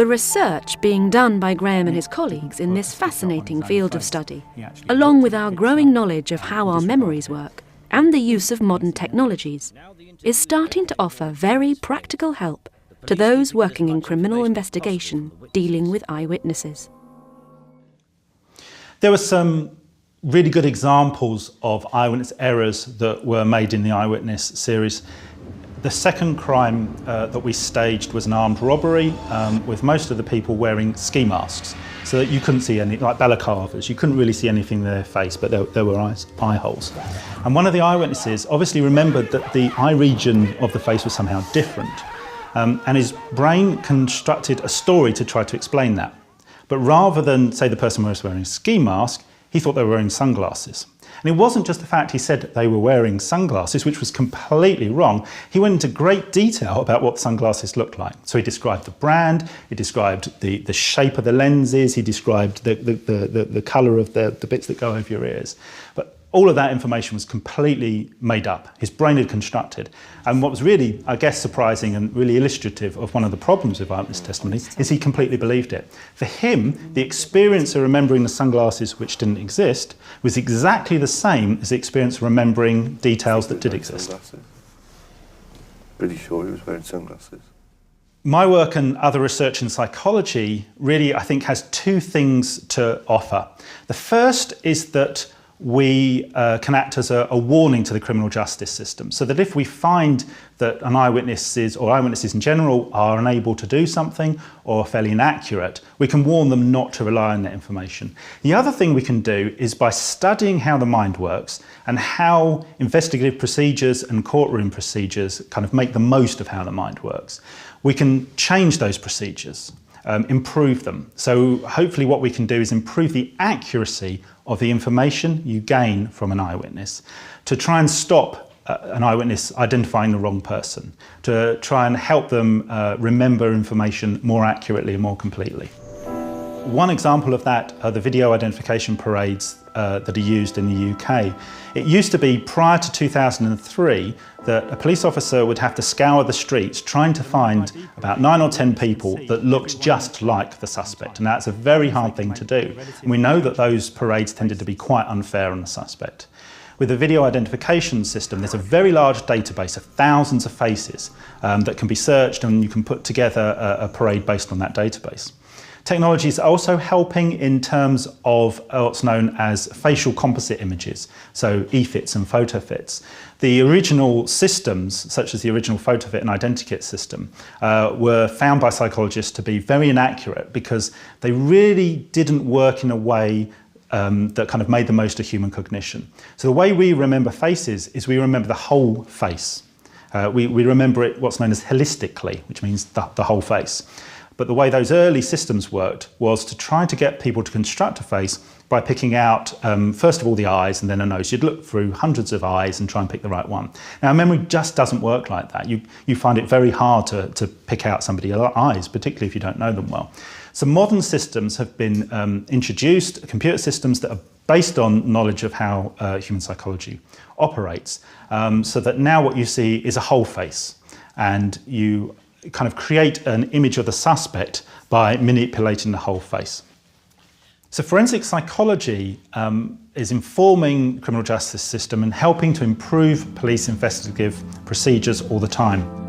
the research being done by Graham and his colleagues in this fascinating field of study, along with our growing knowledge of how our memories work and the use of modern technologies, is starting to offer very practical help to those working in criminal investigation dealing with eyewitnesses. There were some really good examples of eyewitness errors that were made in the Eyewitness series. The second crime that we staged was an armed robbery with most of the people wearing ski masks, so that you couldn't see any, like balaclavas, you couldn't really see anything in their face, but there were eye holes. And one of the eyewitnesses obviously remembered that the eye region of the face was somehow different, and his brain constructed a story to try to explain that. But rather than say the person was wearing a ski mask, he thought they were wearing sunglasses. And it wasn't just the fact he said that they were wearing sunglasses, which was completely wrong. He went into great detail about what sunglasses looked like. So he described the brand, he described the shape of the lenses, he described the colour of the bits that go over your ears. But all of that information was completely made up. His brain had constructed. And what was really, I guess, surprising and really illustrative of one of the problems with eyewitness testimony is he completely believed it. For him, the experience of remembering the sunglasses which didn't exist was exactly the same as the experience of remembering details that did exist. Pretty sure he was wearing sunglasses. My work and other research in psychology really, I think, has two things to offer. The first is that we can act as a warning to the criminal justice system, so that if we find that an eyewitnesses or eyewitnesses in general are unable to do something or fairly inaccurate, we can warn them not to rely on that information. The other thing we can do is by studying how the mind works and how investigative procedures and courtroom procedures kind of make the most of how the mind works, we can change those procedures. Improve them. So hopefully what we can do is improve the accuracy of the information you gain from an eyewitness to try and stop an eyewitness identifying the wrong person, to try and help them remember information more accurately and more completely. One example of that are the video identification parades that are used in the UK. It used to be, prior to 2003, that a police officer would have to scour the streets trying to find about 9 or 10 people that looked just like the suspect, and that's a very hard thing to do. And we know that those parades tended to be quite unfair on the suspect. With the video identification system, there's a very large database of thousands of faces that can be searched, and you can put together a parade based on that database. Technology is also helping in terms of what's known as facial composite images, so e-fits and photo fits. The original systems, such as the original photo fit and identikit system, were found by psychologists to be very inaccurate because they really didn't work in a way that kind of made the most of human cognition. So the way we remember faces is we remember the whole face. We remember it what's known as holistically, which means the whole face. But the way those early systems worked was to try to get people to construct a face by picking out, first of all, the eyes and then a nose. You'd look through hundreds of eyes and try and pick the right one. Now, memory just doesn't work like that. You find it very hard to pick out somebody's eyes, particularly if you don't know them well. So modern systems have been introduced, computer systems that are based on knowledge of how human psychology operates, so that now what you see is a whole face, and you kind of create an image of the suspect by manipulating the whole face. So forensic psychology is informing the criminal justice system and helping to improve police investigative procedures all the time.